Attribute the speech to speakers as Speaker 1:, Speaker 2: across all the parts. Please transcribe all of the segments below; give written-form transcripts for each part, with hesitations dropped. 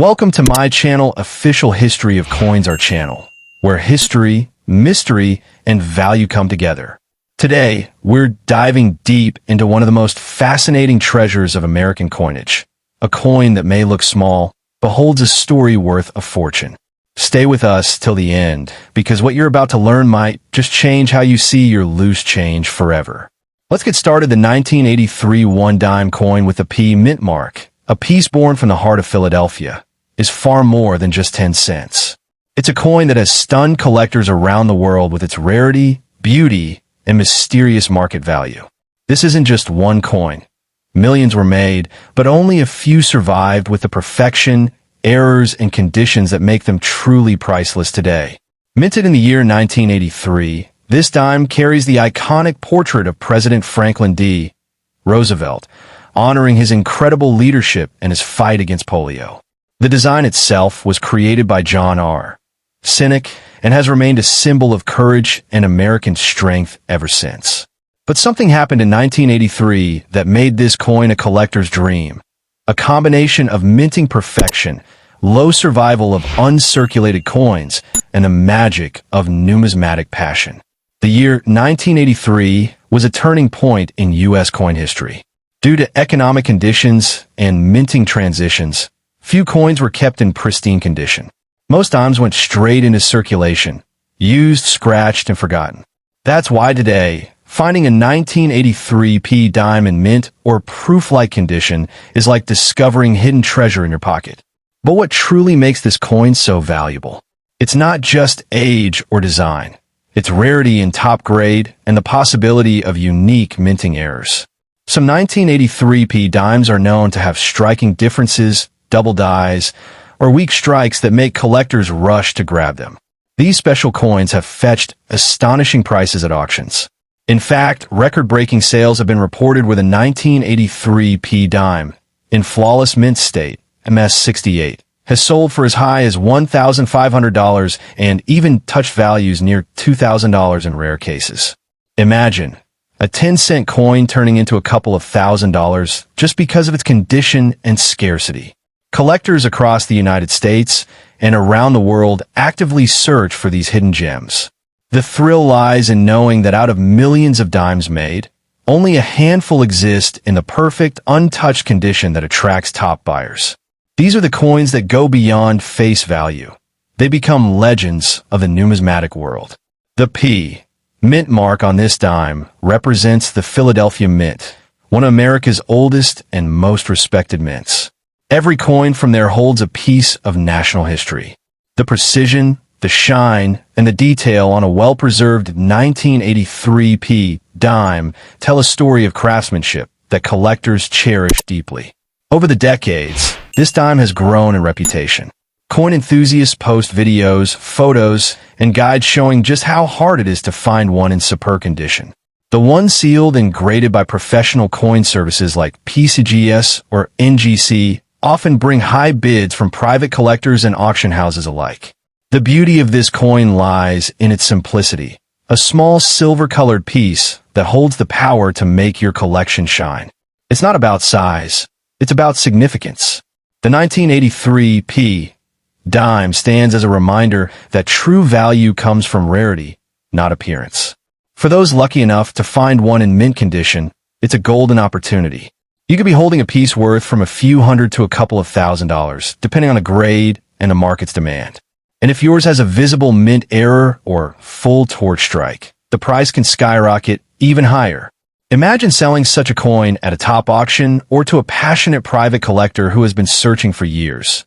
Speaker 1: Welcome to my channel, Official History of Coins, our channel, where history, mystery, and value come together. Today, we're diving deep into one of the most fascinating treasures of American coinage, a coin that may look small, but holds a story worth a fortune. Stay with us till the end, because what you're about to learn might just change how you see your loose change forever. Let's get started. The 1983 one-dime coin with the P mint mark, a piece born from the heart of Philadelphia, is far more than just 10 cents. It's a coin that has stunned collectors around the world with its rarity, beauty, and mysterious market value. This isn't just one coin. Millions were made, but only a few survived with the perfection, errors, and conditions that make them truly priceless today. Minted in the year 1983, this dime carries the iconic portrait of President Franklin D. Roosevelt, honoring his incredible leadership and his fight against polio. The design itself was created by John R. Sinnock and has remained a symbol of courage and American strength ever since. But something happened in 1983 that made this coin a collector's dream. A combination of minting perfection, low survival of uncirculated coins, and the magic of numismatic passion. The year 1983 was a turning point in U.S. coin history. Due to economic conditions and minting transitions, few coins were kept in pristine condition. Most dimes went straight into circulation, used, scratched, and forgotten. That's why today, finding a 1983 P dime in mint or proof-like condition is like discovering hidden treasure in your pocket. But what truly makes this coin so valuable? It's not just age or design. It's rarity in top grade and the possibility of unique minting errors. Some 1983 P dimes are known to have striking differences, double dies, or weak strikes that make collectors rush to grab them. These special coins have fetched astonishing prices at auctions. In fact, record-breaking sales have been reported with a 1983 P dime in flawless mint state, MS68, has sold for as high as $1,500 and even touched values near $2,000 in rare cases. Imagine a 10-cent coin turning into a couple of $1,000s just because of its condition and scarcity. Collectors across the United States and around the world actively search for these hidden gems. The thrill lies in knowing that out of millions of dimes made, only a handful exist in the perfect, untouched condition that attracts top buyers. These are the coins that go beyond face value. They become legends of the numismatic world. The P mint mark on this dime represents the Philadelphia Mint, one of America's oldest and most respected mints. Every coin from there holds a piece of national history. The precision, the shine, and the detail on a well-preserved 1983 P dime tell a story of craftsmanship that collectors cherish deeply. Over the decades, this dime has grown in reputation. Coin enthusiasts post videos, photos, and guides showing just how hard it is to find one in superb condition. The ones sealed and graded by professional coin services like PCGS or NGC often bring high bids from private collectors and auction houses alike. The beauty of this coin lies in its simplicity, a small silver-colored piece that holds the power to make your collection shine. It's not about size, it's about significance. The 1983 P dime stands as a reminder that true value comes from rarity, not appearance. For those lucky enough to find one in mint condition, it's a golden opportunity. You could be holding a piece worth from a few hundred to a couple of $1,000s, depending on the grade and the market's demand. And if yours has a visible mint error or full torch strike, the price can skyrocket even higher. Imagine selling such a coin at a top auction or to a passionate private collector who has been searching for years.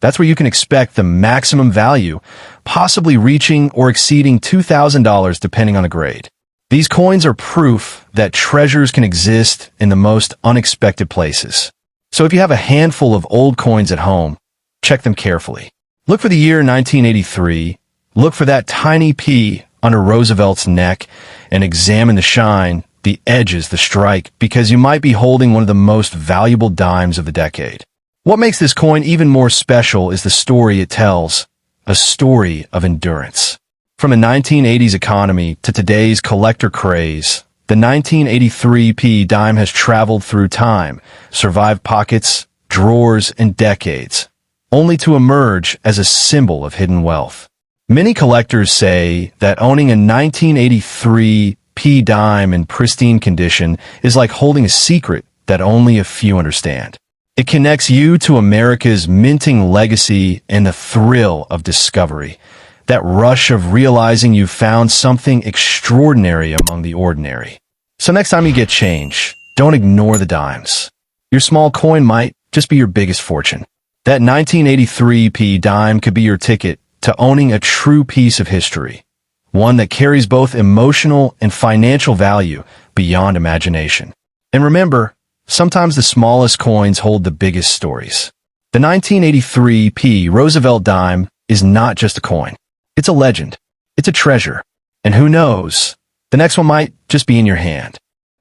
Speaker 1: That's where you can expect the maximum value, possibly reaching or exceeding $2,000 depending on the grade. These coins are proof that treasures can exist in the most unexpected places. So if you have a handful of old coins at home, check them carefully. Look for the year 1983, look for that tiny P under Roosevelt's neck, and examine the shine, the edges, the strike, because you might be holding one of the most valuable dimes of the decade. What makes this coin even more special is the story it tells, a story of endurance. From the 1980s economy to today's collector craze, the 1983 P dime has traveled through time, survived pockets, drawers, and decades, only to emerge as a symbol of hidden wealth. Many collectors say that owning a 1983 P dime in pristine condition is like holding a secret that only a few understand. It connects you to America's minting legacy and the thrill of discovery, that rush of realizing you found something extraordinary among the ordinary. So next time you get change, don't ignore the dimes. Your small coin might just be your biggest fortune. That 1983 P dime could be your ticket to owning a true piece of history, one that carries both emotional and financial value beyond imagination. And remember, sometimes the smallest coins hold the biggest stories. The 1983 P Roosevelt Dime is not just a coin. It's a legend. It's a treasure. And who knows, the next one might just be in your hand.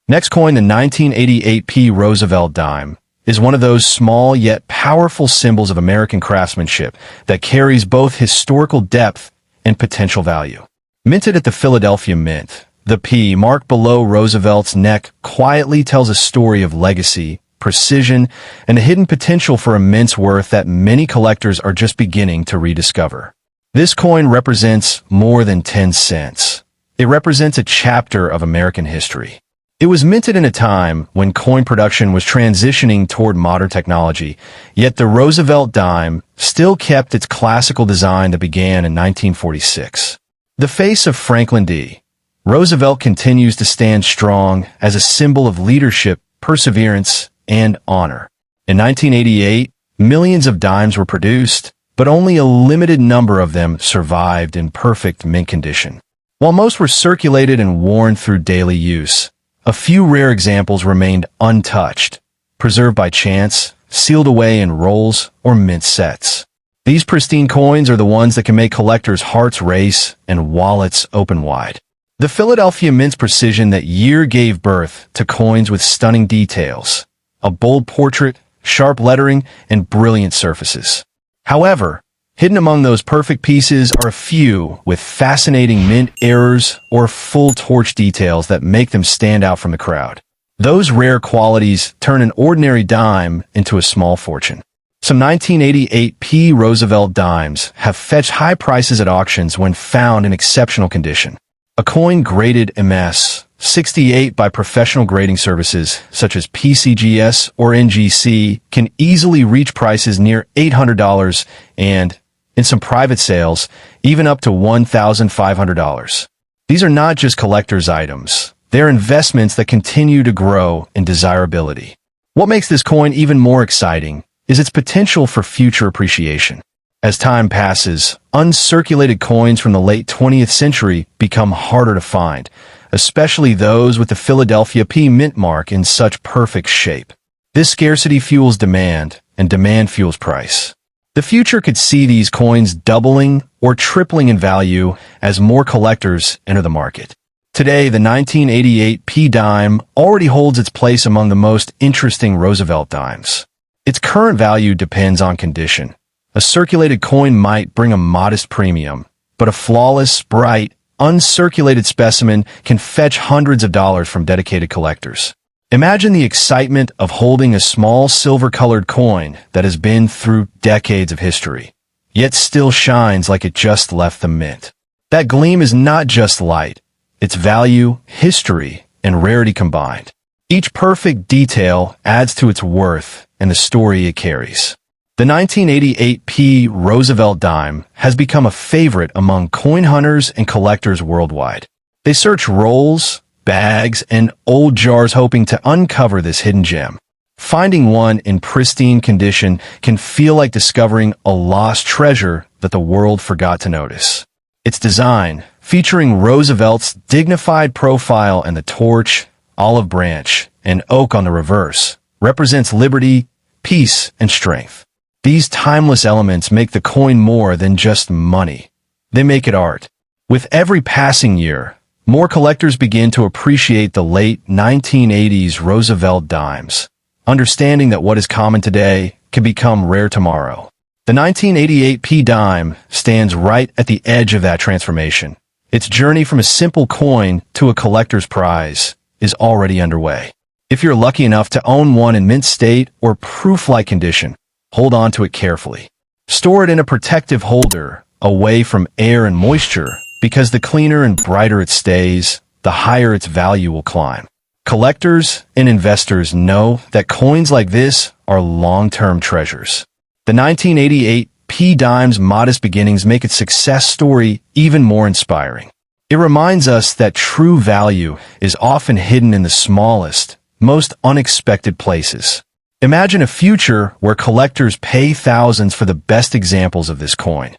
Speaker 1: Next coin, the 1988 P Roosevelt Dime, is one of those small yet powerful symbols of American craftsmanship that carries both historical depth and potential value. Minted at the Philadelphia Mint, the P marked below Roosevelt's neck quietly tells a story of legacy, precision, and a hidden potential for immense worth that many collectors are just beginning to rediscover. This coin represents more than 10 cents. It represents a chapter of American history. It was minted in a time when coin production was transitioning toward modern technology, yet the Roosevelt dime still kept its classical design that began in 1946. The face of Franklin D. Roosevelt continues to stand strong as a symbol of leadership, perseverance, and honor. In 1988, millions of dimes were produced, but only a limited number of them survived in perfect mint condition. While most were circulated and worn through daily use, a few rare examples remained untouched, preserved by chance, sealed away in rolls or mint sets. These pristine coins are the ones that can make collectors' hearts race and wallets open wide. The Philadelphia Mint's precision that year gave birth to coins with stunning details, a bold portrait, sharp lettering, and brilliant surfaces. However, hidden among those perfect pieces are a few with fascinating mint errors or full torch details that make them stand out from the crowd. Those rare qualities turn an ordinary dime into a small fortune. Some 1988 P Roosevelt dimes have fetched high prices at auctions when found in exceptional condition. A coin graded MS 68 by professional grading services such as PCGS or NGC can easily reach prices near $800 and, in some private sales, even up to $1,500. These are not just collector's items. They're investments that continue to grow in desirability. What makes this coin even more exciting is its potential for future appreciation. As time passes, uncirculated coins from the late 20th century become harder to find, especially those with the Philadelphia P mint mark in such perfect shape. This scarcity fuels demand, and demand fuels price. The future could see these coins doubling or tripling in value as more collectors enter the market. Today, the 1988 P dime already holds its place among the most interesting Roosevelt dimes. Its current value depends on condition. A circulated coin might bring a modest premium, but a flawless, bright, uncirculated specimen can fetch hundreds of dollars from dedicated collectors. Imagine the excitement of holding a small silver-colored coin that has been through decades of history, yet still shines like it just left the mint. That gleam is not just light. It's value, history, and rarity combined. Each perfect detail adds to its worth and the story it carries. The 1988 P Roosevelt dime has become a favorite among coin hunters and collectors worldwide. They search rolls, bags, and old jars hoping to uncover this hidden gem. Finding one in pristine condition can feel like discovering a lost treasure that the world forgot to notice. Its design, featuring Roosevelt's dignified profile and the torch, olive branch, and oak on the reverse, represents liberty, peace, and strength. These timeless elements make the coin more than just money. They make it art. With every passing year, more collectors begin to appreciate the late 1980s Roosevelt dimes, understanding that what is common today can become rare tomorrow. The 1988 P dime stands right at the edge of that transformation. Its journey from a simple coin to a collector's prize is already underway. If you're lucky enough to own one in mint state or proof-like condition, hold on to it carefully. Store it in a protective holder, away from air and moisture, because the cleaner and brighter it stays, the higher its value will climb. Collectors and investors know that coins like this are long-term treasures. The 1988 P Dime's modest beginnings make its success story even more inspiring. It reminds us that true value is often hidden in the smallest, most unexpected places. Imagine a future where collectors pay thousands for the best examples of this coin.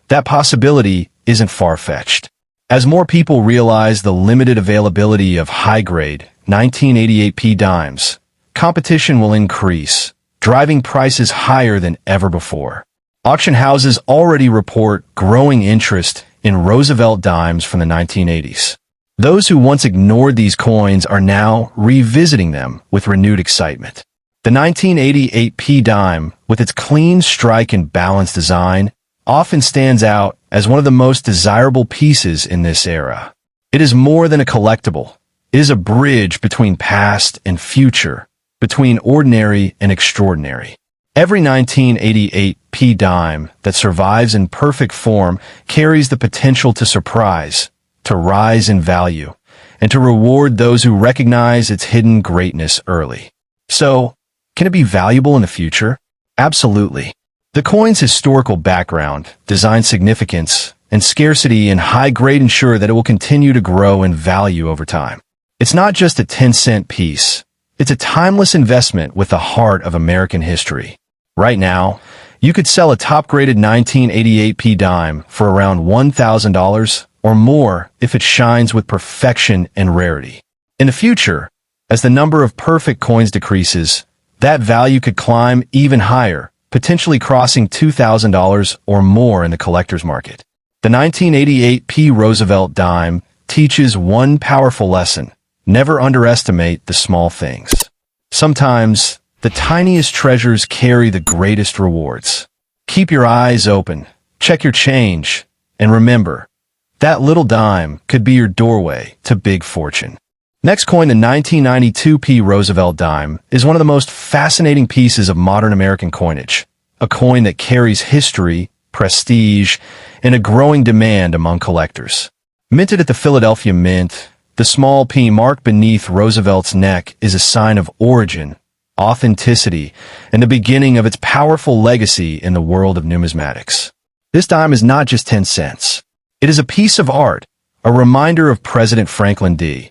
Speaker 1: That possibility isn't far-fetched. As more people realize the limited availability of high-grade 1988 P Dimes, competition will increase, driving prices higher than ever before. Auction houses already report growing interest in Roosevelt dimes from the 1980s. Those who once ignored these coins are now revisiting them with renewed excitement. The 1988 P dime, with its clean strike and balanced design, often stands out as one of the most desirable pieces in this era. It is more than a collectible. It is a bridge between past and future, between ordinary and extraordinary. Every 1988 P dime that survives in perfect form carries the potential to surprise, to rise in value, and to reward those who recognize its hidden greatness early. So, can it be valuable in the future? Absolutely. The coin's historical background, design significance, and scarcity in high grade ensure that it will continue to grow in value over time. It's not just a 10-cent piece. It's a timeless investment with the heart of American history. Right now, you could sell a top-graded 1988 P dime for around $1,000 or more if it shines with perfection and rarity. In the future, as the number of perfect coins decreases, that value could climb even higher, potentially crossing $2,000 or more in the collector's market. The 1988 P Roosevelt Dime teaches one powerful lesson: never underestimate the small things. Sometimes, the tiniest treasures carry the greatest rewards. Keep your eyes open, check your change, and remember, that little dime could be your doorway to big fortune. Next coin, the 1992 P Roosevelt Dime, is one of the most fascinating pieces of modern American coinage, a coin that carries history, prestige, and a growing demand among collectors. Minted at the Philadelphia Mint, the small P mark beneath Roosevelt's neck is a sign of origin, authenticity, and the beginning of its powerful legacy in the world of numismatics. This dime is not just 10 cents. It is a piece of art, a reminder of President Franklin D.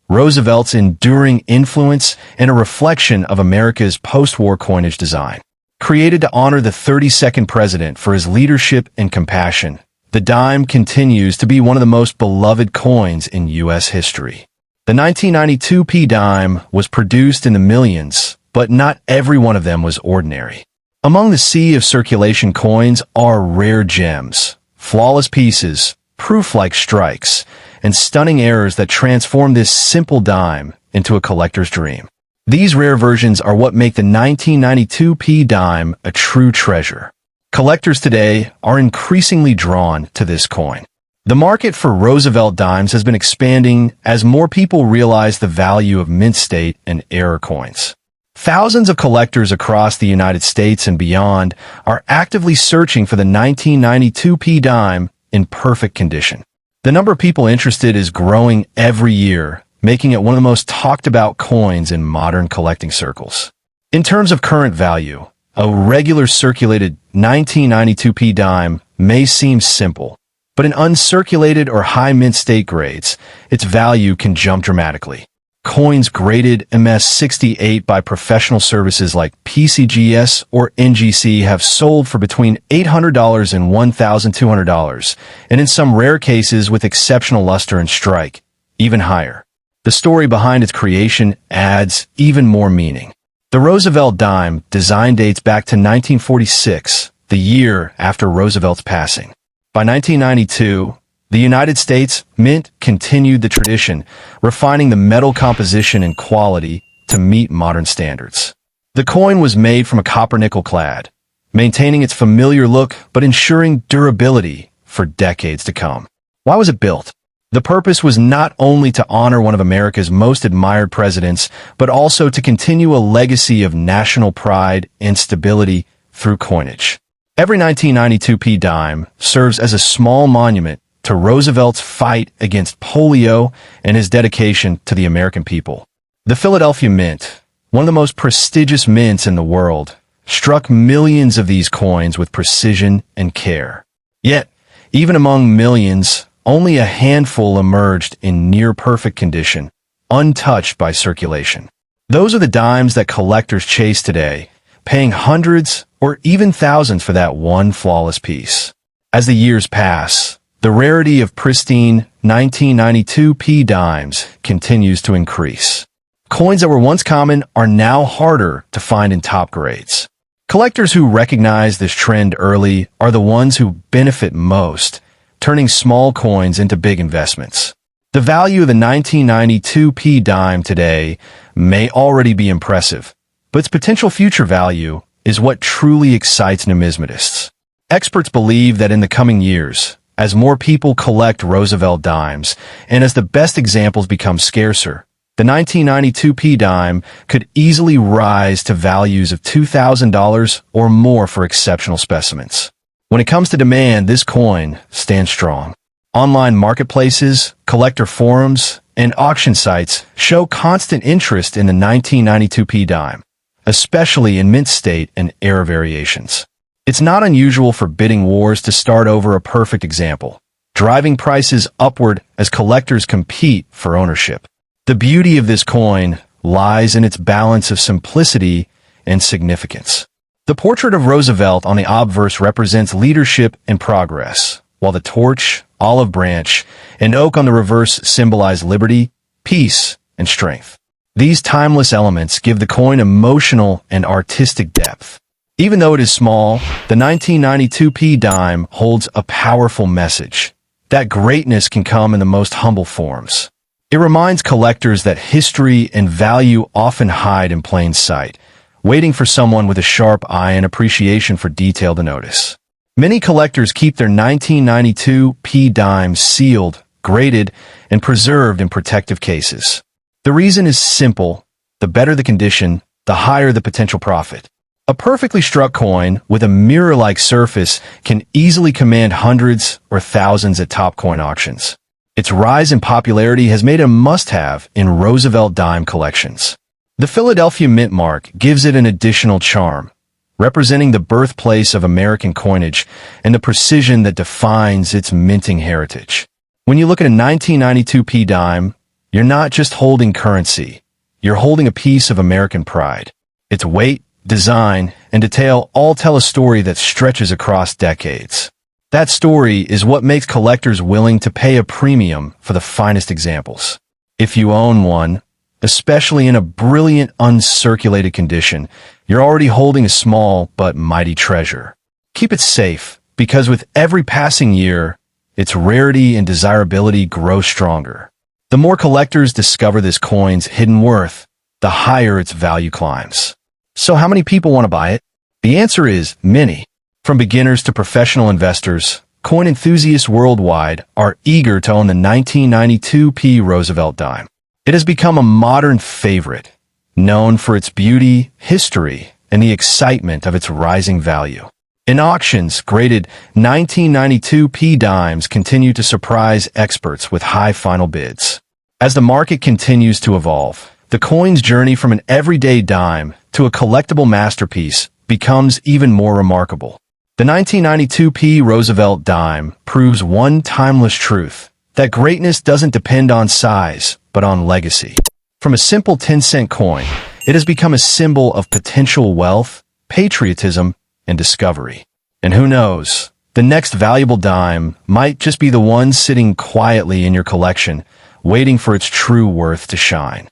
Speaker 1: Roosevelt's enduring influence and a reflection of America's post-war coinage design. Created to honor the 32nd president for his leadership and compassion, the dime continues to be one of the most beloved coins in U.S. history. The 1992 P dime was produced in the millions, but not every one of them was ordinary. Among the sea of circulation coins are rare gems, flawless pieces, proof-like strikes, and stunning errors that transform this simple dime into a collector's dream. These rare versions are what make the 1992 P dime a true treasure. Collectors today are increasingly drawn to this coin. The market for Roosevelt dimes has been expanding as more people realize the value of mint state and error coins. Thousands of collectors across the United States and beyond are actively searching for the 1992 P dime in perfect condition. The number of people interested is growing every year, making it one of the most talked about coins in modern collecting circles. In terms of current value, a regular circulated 1992 P dime may seem simple, but in uncirculated or high mint state grades, its value can jump dramatically. Coins graded MS-68 by professional services like PCGS or NGC have sold for between $800 and $1,200, and in some rare cases with exceptional luster and strike, even higher. The story behind its creation adds even more meaning. The Roosevelt dime design dates back to 1946, the year after Roosevelt's passing. By 1992, the United States Mint continued the tradition, refining the metal composition and quality to meet modern standards. The coin was made from a copper-nickel clad, maintaining its familiar look but ensuring durability for decades to come. Why was it built? The purpose was not only to honor one of America's most admired presidents, but also to continue a legacy of national pride and stability through coinage. Every 1992 P dime serves as a small monument to Roosevelt's fight against polio and his dedication to the American people. The Philadelphia Mint, one of the most prestigious mints in the world, struck millions of these coins with precision and care. Yet, even among millions, only a handful emerged in near-perfect condition, untouched by circulation. Those are the dimes that collectors chase today, paying hundreds or even thousands for that one flawless piece. As the years pass, the rarity of pristine 1992 P dimes continues to increase. Coins that were once common are now harder to find in top grades. Collectors who recognize this trend early are the ones who benefit most, turning small coins into big investments. The value of the 1992 P dime today may already be impressive, but its potential future value is what truly excites numismatists. Experts believe that in the coming years, as more people collect Roosevelt dimes, and as the best examples become scarcer, the 1992 P dime could easily rise to values of $2,000 or more for exceptional specimens. When it comes to demand, this coin stands strong. Online marketplaces, collector forums, and auction sites show constant interest in the 1992 P dime, especially in mint state and era variations. It's not unusual for bidding wars to start over a perfect example, driving prices upward as collectors compete for ownership. The beauty of this coin lies in its balance of simplicity and significance. The portrait of Roosevelt on the obverse represents leadership and progress, while the torch, olive branch, and oak on the reverse symbolize liberty, peace, and strength. These timeless elements give the coin emotional and artistic depth. Even though it is small, the 1992 P dime holds a powerful message, that greatness can come in the most humble forms. It reminds collectors that history and value often hide in plain sight, waiting for someone with a sharp eye and appreciation for detail to notice. Many collectors keep their 1992 P dimes sealed, graded, and preserved in protective cases. The reason is simple: the better the condition, the higher the potential profit. A perfectly struck coin with a mirror-like surface can easily command hundreds or thousands at top coin auctions. Its rise in popularity has made it a must-have in Roosevelt dime collections. The Philadelphia Mint mark gives it an additional charm, representing the birthplace of American coinage and the precision that defines its minting heritage. When you look at a 1992 P dime, you're not just holding currency, you're holding a piece of American pride. Its weight, design, and detail all tell a story that stretches across decades. That story is what makes collectors willing to pay a premium for the finest examples. If you own one, especially in a brilliant uncirculated condition, you're already holding a small but mighty treasure. Keep it safe, because with every passing year, its rarity and desirability grow stronger. The more collectors discover this coin's hidden worth, the higher its value climbs. So how many people want to buy it? The answer is many. From beginners to professional investors, coin enthusiasts worldwide are eager to own the 1992 P Roosevelt dime. It has become a modern favorite, known for its beauty, history, and the excitement of its rising value. In auctions, graded 1992 P dimes continue to surprise experts with high final bids. As the market continues to evolve, the coin's journey from an everyday dime to a collectible masterpiece becomes even more remarkable. The 1992 P Roosevelt dime proves one timeless truth, that greatness doesn't depend on size, but on legacy. From a simple 10-cent coin, it has become a symbol of potential wealth, patriotism, and discovery. And who knows, the next valuable dime might just be the one sitting quietly in your collection, waiting for its true worth to shine.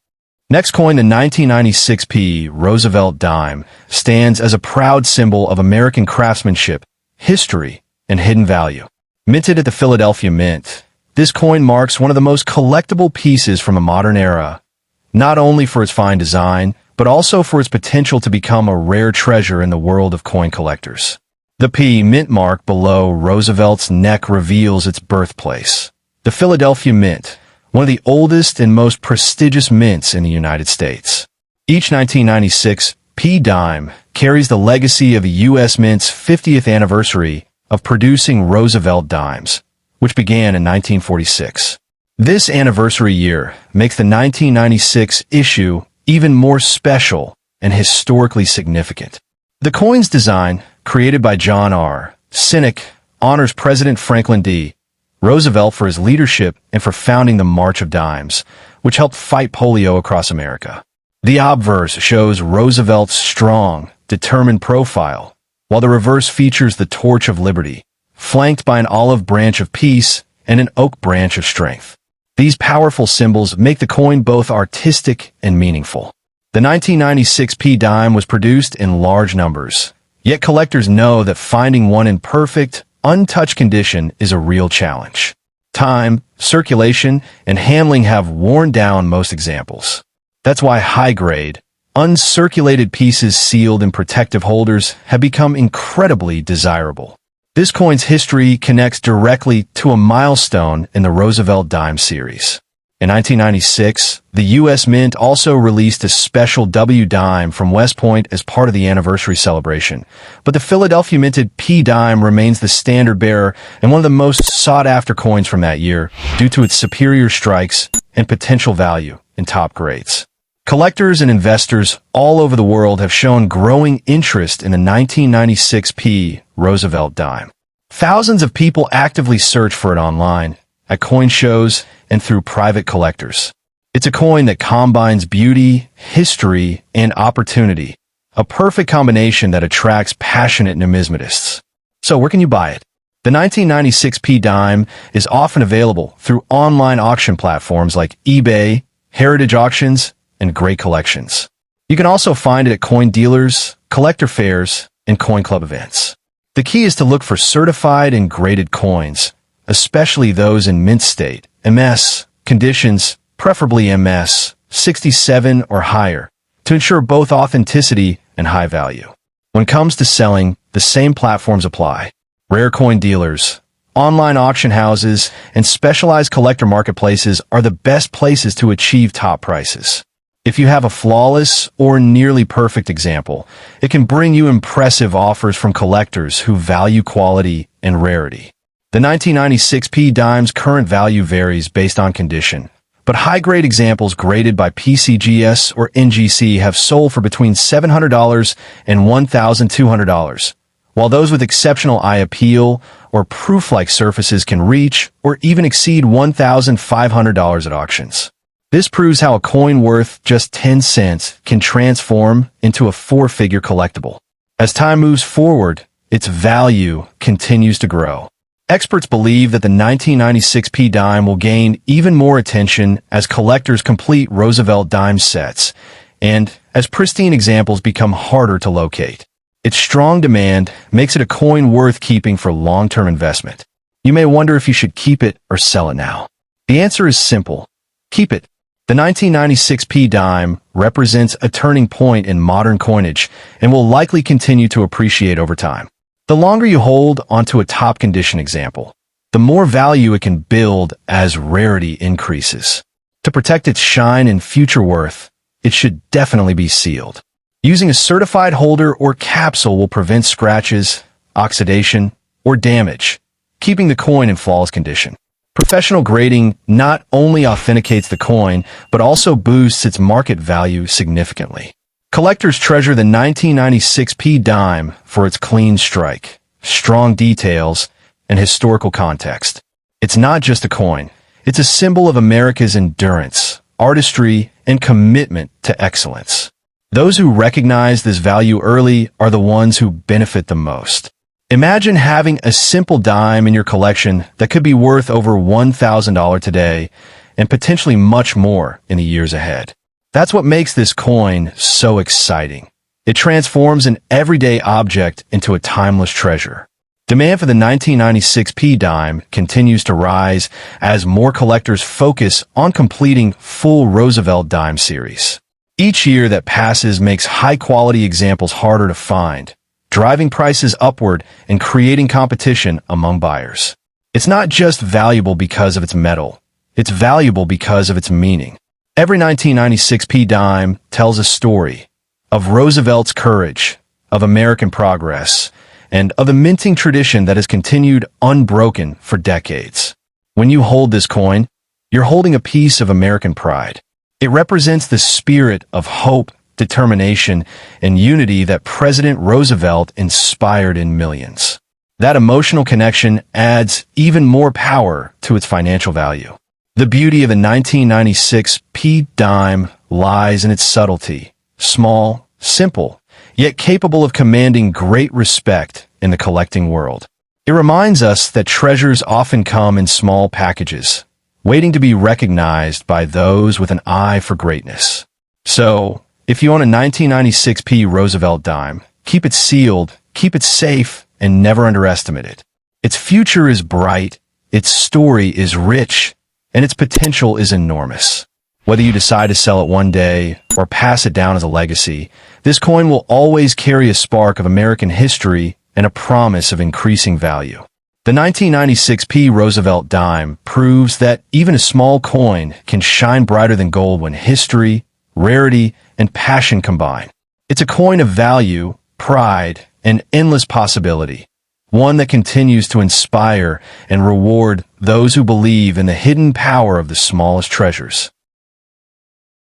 Speaker 1: Next coin, the 1996 P Roosevelt Dime, stands as a proud symbol of American craftsmanship, history, and hidden value. Minted at the Philadelphia Mint, this coin marks one of the most collectible pieces from a modern era, not only for its fine design, but also for its potential to become a rare treasure in the world of coin collectors. The P mint mark below Roosevelt's neck reveals its birthplace, the Philadelphia Mint, one of the oldest and most prestigious mints in the United States. Each 1996 P dime carries the legacy of the U.S. Mint's 50th anniversary of producing Roosevelt dimes, which began in 1946. This anniversary year makes the 1996 issue even more special and historically significant. The coin's design, created by John R. Sinnock, honors President Franklin D. Roosevelt for his leadership and for founding the March of Dimes, which helped fight polio across America. The obverse shows Roosevelt's strong, determined profile, while the reverse features the torch of liberty, flanked by an olive branch of peace and an oak branch of strength. These powerful symbols make the coin both artistic and meaningful. The 1996 P dime was produced in large numbers, yet collectors know that finding one in perfect, untouched condition is a real challenge. Time, circulation, and handling have worn down most examples. That's why high-grade, uncirculated pieces sealed in protective holders have become incredibly desirable. This coin's history connects directly to a milestone in the Roosevelt Dime series. In 1996, the U.S. Mint also released a special W dime from West Point as part of the anniversary celebration, but the Philadelphia minted P dime remains the standard bearer and one of the most sought-after coins from that year due to its superior strikes and potential value in top grades. Collectors and investors all over the world have shown growing interest in the 1996 P Roosevelt dime. Thousands of people actively search for it online, at coin shows, and through private collectors. It's a coin that combines beauty, history, and opportunity, a perfect combination that attracts passionate numismatists. So where can you buy it? The 1996 P dime is often available through online auction platforms like eBay, Heritage Auctions, and Great Collections. You can also find it at coin dealers, collector fairs, and coin club events. The key is to look for certified and graded coins, especially those in mint state, MS, conditions, preferably MS, 67 or higher, to ensure both authenticity and high value. When it comes to selling, the same platforms apply. Rare coin dealers, online auction houses, and specialized collector marketplaces are the best places to achieve top prices. If you have a flawless or nearly perfect example, it can bring you impressive offers from collectors who value quality and rarity. The 1996 P dime's current value varies based on condition, but high-grade examples graded by PCGS or NGC have sold for between $700 and $1,200, while those with exceptional eye appeal or proof-like surfaces can reach or even exceed $1,500 at auctions. This proves how a coin worth just 10 cents can transform into a four-figure collectible. As time moves forward, its value continues to grow. Experts believe that the 1996 P dime will gain even more attention as collectors complete Roosevelt dime sets and as pristine examples become harder to locate. Its strong demand makes it a coin worth keeping for long-term investment. You may wonder if you should keep it or sell it now. The answer is simple. Keep it. The 1996 P dime represents a turning point in modern coinage and will likely continue to appreciate over time. The longer you hold onto a top condition example, the more value it can build as rarity increases. To protect its shine and future worth, it should definitely be sealed. Using a certified holder or capsule will prevent scratches, oxidation, or damage, keeping the coin in flawless condition. Professional grading not only authenticates the coin, but also boosts its market value significantly. Collectors treasure the 1996 P dime for its clean strike, strong details, and historical context. It's not just a coin. It's a symbol of America's endurance, artistry, and commitment to excellence. Those who recognize this value early are the ones who benefit the most. Imagine having a simple dime in your collection that could be worth over $1,000 today and potentially much more in the years ahead. That's what makes this coin so exciting. It transforms an everyday object into a timeless treasure. Demand for the 1996 P dime continues to rise as more collectors focus on completing full Roosevelt dime series. Each year that passes makes high-quality examples harder to find, driving prices upward and creating competition among buyers. It's not just valuable because of its metal. It's valuable because of its meaning. Every 1996 P dime tells a story, of Roosevelt's courage, of American progress, and of the minting tradition that has continued unbroken for decades. When you hold this coin, you're holding a piece of American pride. It represents the spirit of hope, determination, and unity that President Roosevelt inspired in millions. That emotional connection adds even more power to its financial value. The beauty of the 1996 P dime lies in its subtlety, small, simple, yet capable of commanding great respect in the collecting world. It reminds us that treasures often come in small packages, waiting to be recognized by those with an eye for greatness. So, if you own a 1996 P Roosevelt dime, keep it sealed, keep it safe, and never underestimate it. Its future is bright, its story is rich, and its potential is enormous. Whether you decide to sell it one day or pass it down as a legacy, this coin will always carry a spark of American history and a promise of increasing value. The 1996 P Roosevelt dime proves that even a small coin can shine brighter than gold when history, rarity, and passion combine. It's a coin of value, pride, and endless possibility, one that continues to inspire and reward those who believe in the hidden power of the smallest treasures.